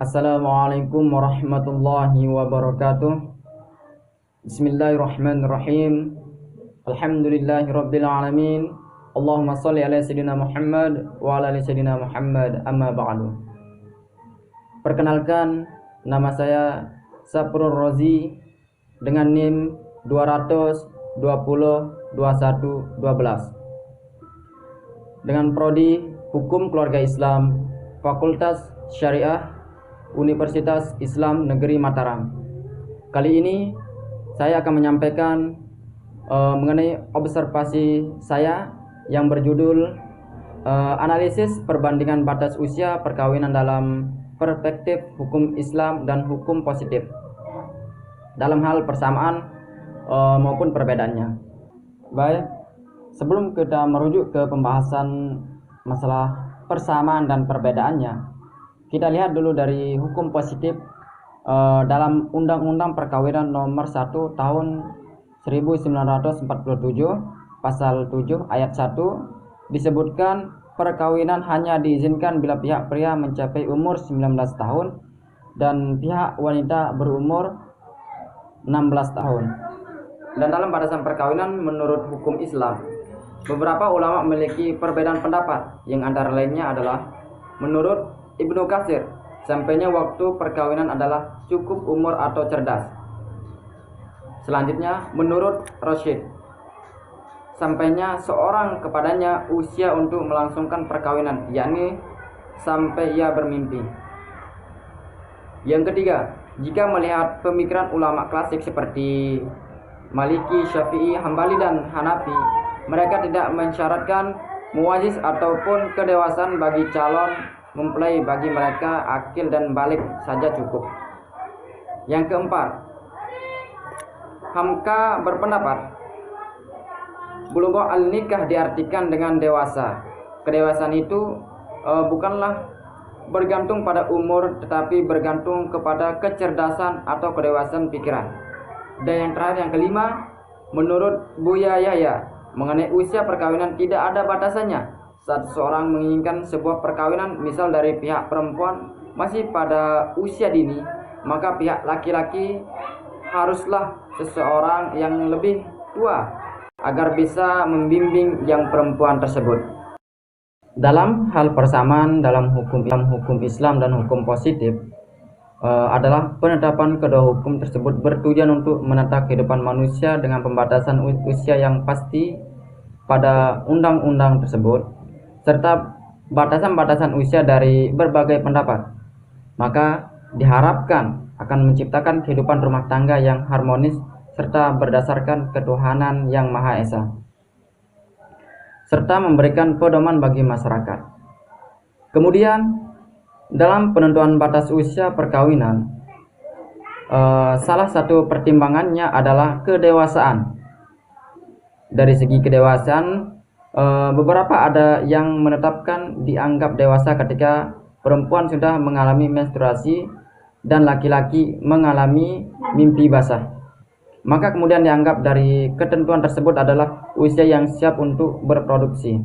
Assalamualaikum warahmatullahi wabarakatuh. Bismillahirrahmanirrahim. Alhamdulillahirabbil alamin. Allahumma shalli ala sayyidina Muhammad wa ala ali sayyidina Muhammad, amma ba'du. Perkenalkan, nama saya Saprul Rozi dengan NIM 200202112 dengan prodi Hukum Keluarga Islam, Fakultas Syariah, Universitas Islam Negeri Mataram. Kali ini saya akan menyampaikan mengenai observasi saya yang berjudul analisis perbandingan batas usia perkawinan dalam perspektif hukum Islam dan hukum positif dalam hal persamaan maupun perbedaannya. Baik, sebelum kita merujuk ke pembahasan masalah persamaan dan perbedaannya, kita lihat dulu dari hukum positif dalam Undang-Undang Perkawinan Nomor 1 Tahun 1947 Pasal 7 Ayat 1 disebutkan perkawinan hanya diizinkan bila pihak pria mencapai umur 19 tahun dan pihak wanita berumur 16 tahun. Dan dalam batasan perkawinan menurut hukum Islam, beberapa ulama memiliki perbedaan pendapat, yang antara lainnya adalah menurut Ibnu Katsir, sampainya waktu perkawinan adalah cukup umur atau cerdas. Selanjutnya, menurut Rasyid, sampainya seorang kepadanya usia untuk melangsungkan perkawinan, yakni sampai ia bermimpi. Yang ketiga, jika melihat pemikiran ulama klasik seperti Maliki, Syafi'i, Hambali, dan Hanafi, mereka tidak mensyaratkan muwajjiz ataupun kedewasaan bagi calon mempelai. Bagi mereka akil dan balik saja cukup. Yang keempat, Hamka berpendapat Bulughah al-nikah diartikan dengan dewasa. Kedewasaan itu bukanlah bergantung pada umur, tetapi bergantung kepada kecerdasan atau kedewasaan pikiran. Dan yang terakhir, yang kelima, menurut Buya Yahya, mengenai usia perkawinan tidak ada batasannya. Saat seseorang menginginkan sebuah perkawinan, misal dari pihak perempuan masih pada usia dini, maka pihak laki-laki haruslah seseorang yang lebih tua agar bisa membimbing yang perempuan tersebut. Dalam hal persamaan dalam hukum Islam dan hukum positif adalah penetapan kedua hukum tersebut bertujuan untuk menata kehidupan manusia dengan pembatasan usia yang pasti pada undang-undang tersebut, serta batasan-batasan usia dari berbagai pendapat. Maka diharapkan akan menciptakan kehidupan rumah tangga yang harmonis serta berdasarkan ketuhanan yang Maha Esa, serta memberikan pedoman bagi masyarakat. Kemudian dalam penentuan batas usia perkawinan, salah satu pertimbangannya adalah kedewasaan. Dari segi kedewasaan, beberapa ada yang menetapkan dianggap dewasa ketika perempuan sudah mengalami menstruasi dan laki-laki mengalami mimpi basah. Maka kemudian dianggap dari ketentuan tersebut adalah usia yang siap untuk berproduksi.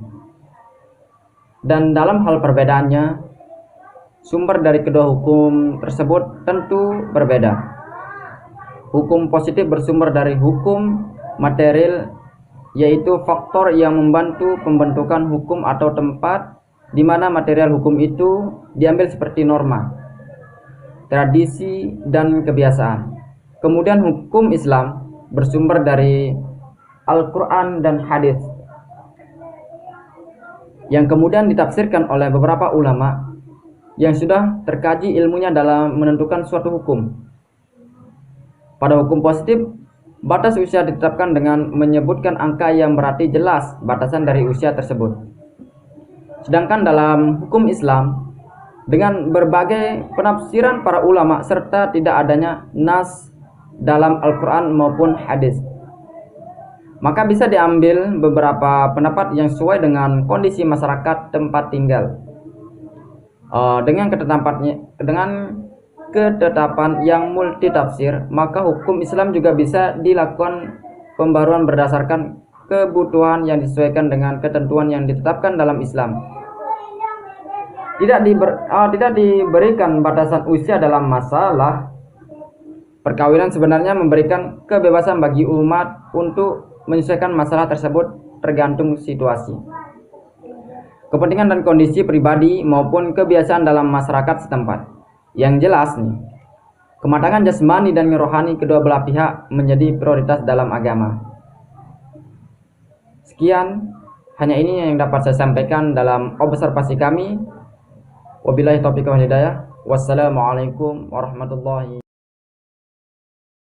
Dan dalam hal perbedaannya, sumber dari kedua hukum tersebut tentu berbeda. Hukum positif bersumber dari hukum material, yaitu faktor yang membantu pembentukan hukum atau tempat di mana material hukum itu diambil seperti norma, tradisi, dan kebiasaan. Kemudian hukum Islam bersumber dari Al-Quran dan hadis, yang kemudian ditafsirkan oleh beberapa ulama yang sudah terkaji ilmunya dalam menentukan suatu hukum. Pada hukum positif, batas usia ditetapkan dengan menyebutkan angka yang berarti jelas batasan dari usia tersebut. Sedangkan dalam hukum Islam, dengan berbagai penafsiran para ulama serta tidak adanya nas dalam Al-Quran maupun hadis, maka bisa diambil beberapa pendapat yang sesuai dengan kondisi masyarakat tempat tinggal. Dengan ketetapan yang multitafsir, maka hukum Islam juga bisa dilakukan pembaruan berdasarkan kebutuhan yang disesuaikan dengan ketentuan yang ditetapkan dalam Islam. tidak diberikan batasan usia dalam masalah perkawinan. Sebenarnya memberikan kebebasan bagi umat untuk menyesuaikan masalah tersebut tergantung situasi, kepentingan dan kondisi pribadi maupun kebiasaan dalam masyarakat setempat. Yang jelas nih, kematangan jasmani dan rohani kedua belah pihak menjadi prioritas dalam agama. Sekian, hanya ini yang dapat saya sampaikan dalam observasi kami. Wabillahi taufiq wal hidayah. Wassalamualaikum warahmatullahi